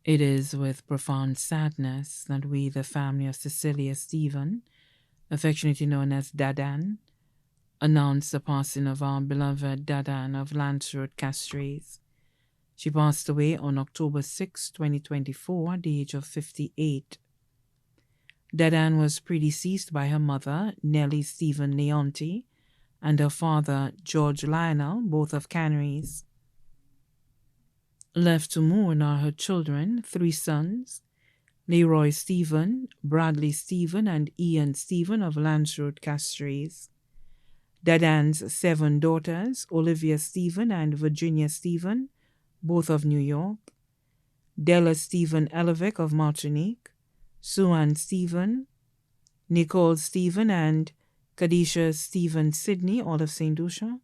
It is with profound sadness that we, the family of Cecilia Stephen, affectionately known as Dadan, announce the passing of our beloved Dadan of Lance Road, Castries. She passed away on October 6, 2024, at the age of 58. Dadan was predeceased by her mother, Nellie Stephen Leonti, and her father, George Lionel, both of Canaries. Left to mourn are her children, 3 sons, Leroy Stephen, Bradley Stephen, and Ian Stephen of Lance Road, Castries. Dadan's 7 daughters, Olivia Stephen and Virginia Stephen, both of New York, Della Stephen Elevec of Martinique, Sue-Ann Stephen, Nicole Stephen, and Kadisha Stephen Sidney, all of St. Lucia,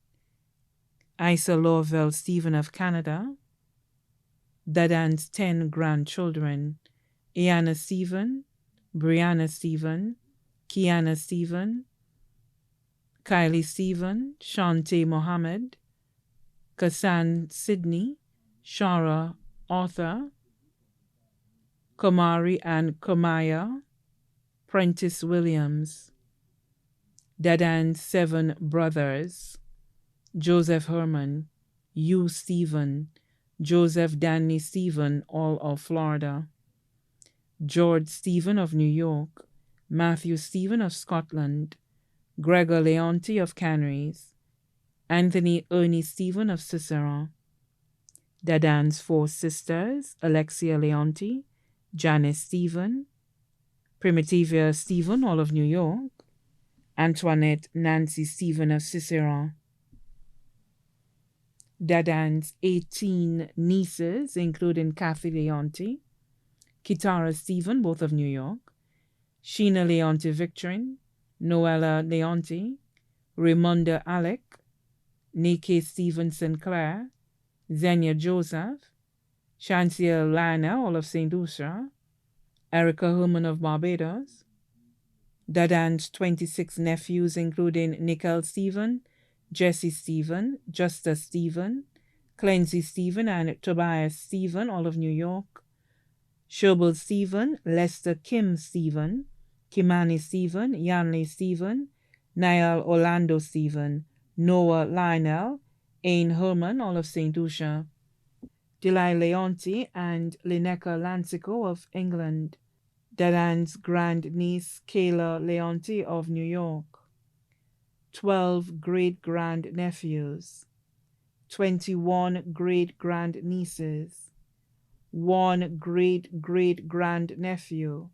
Isa Lorville Stephen of Canada, Dadan's 10 grandchildren, Iana Stephen, Brianna Stephen, Kiana Stephen, Kylie Stephen, Shantae Mohammed, Kassan Sidney, Shara Arthur, Kamari and Kamaya, Prentice Williams. Dadan's 7 brothers, Joseph Herman, Hugh Stephen, Joseph Danny Stephen, all of Florida, George Stephen of New York, Matthew Stephen of Scotland, Gregor Leonti of Canaries, Anthony Ernie Stephen of Cicero. Dadan's 4 sisters, Alexia Leonti, Janice Stephen, Primitiva Stephen, all of New York, Antoinette Nancy Stephen of Cicero. Dadan's 18 nieces, including Kathy Leonti, Kitara Stephen, both of New York, Sheena Leonti Victorine, Noella Leonti, Raimonda Alec, Nikki Stephen Sinclair, Xenia Joseph, Shantia Lana, all of St. Lucia, Erica Herman of Barbados, Dadan's 26 nephews, including Nicole Stephen, Jesse Stephen, Justa Stephen, Clancy Stephen, and Tobias Stephen, all of New York, Shobel Stephen, Lester Kim Stephen, Kimani Stephen, Yanley Stephen, Niall Orlando Stephen, Noah Lionel, Ain Herman, all of St. Lucia, Delay Leonti, and Lineca Lancico of England, Dadan's grandniece Kayla Leonti of New York, 12 great-grand-nephews, 21 great-grand-nieces, 1 great-great-grand-nephew,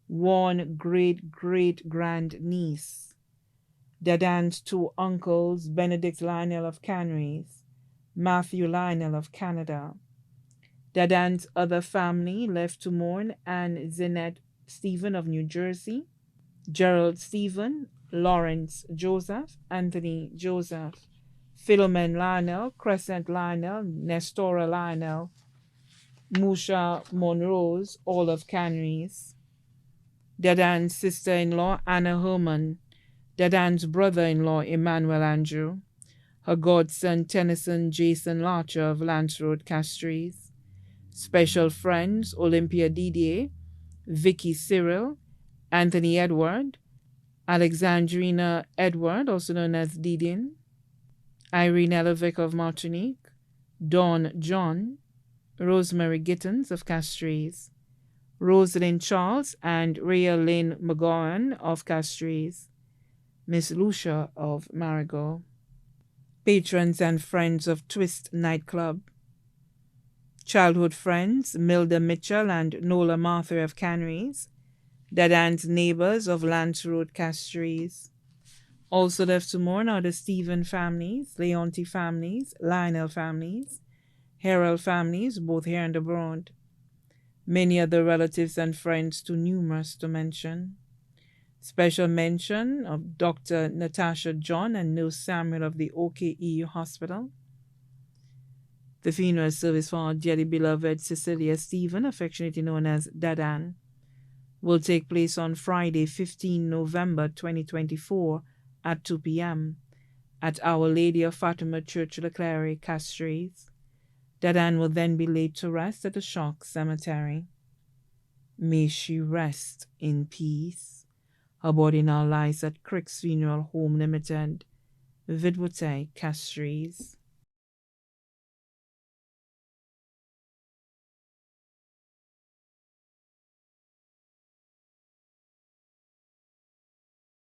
1 great-great-grand-niece, Dadan's 2 uncles, Benedict Lionel of Canaries, Matthew Lionel of Canada, Dadan's other family left to mourn, Anne Zinette Stephen of New Jersey, Gerald Stephen, Lawrence Joseph, Anthony Joseph, Philomen Lionel, Crescent Lionel, Nestora Lionel, Musha Monrose, all of Canaries, Dadan's sister-in-law, Anna Herman, Dadan's brother-in-law, Emmanuel Andrew, her godson, Tennyson Jason Larcher of Lance Road, Castries, special friends, Olympia Didier, Vicky Cyril, Anthony Edward, Alexandrina Edward, also known as Didin, Irene Elovic of Martinique, Dawn John, Rosemary Gittins of Castries, Rosalind Charles and Rhea Lynn McGowan of Castries, Miss Lucia of Marigot. Patrons and friends of Twist Nightclub. Childhood friends, Milda Mitchell and Nola Martha of Canaries, Dadan's neighbors of Lance Road, Castries. Also left to mourn are the Stephen families, Leonti families, Lionel families, Harold families, both here and abroad. Many other relatives and friends too numerous to mention. Special mention of Dr. Natasha John and Nurse Samuel of the OKEU Hospital. The funeral service for our dearly beloved Cecilia Stephen, affectionately known as Dadan, will take place on Friday, 15 November 2024 at 2 p.m. at Our Lady of Fatima Church, Leclerc, Castries. Dadan will then be laid to rest at the Shock Cemetery. May she rest in peace. Her body now lies at Crick's Funeral Home Limited, Vidwote, Castries.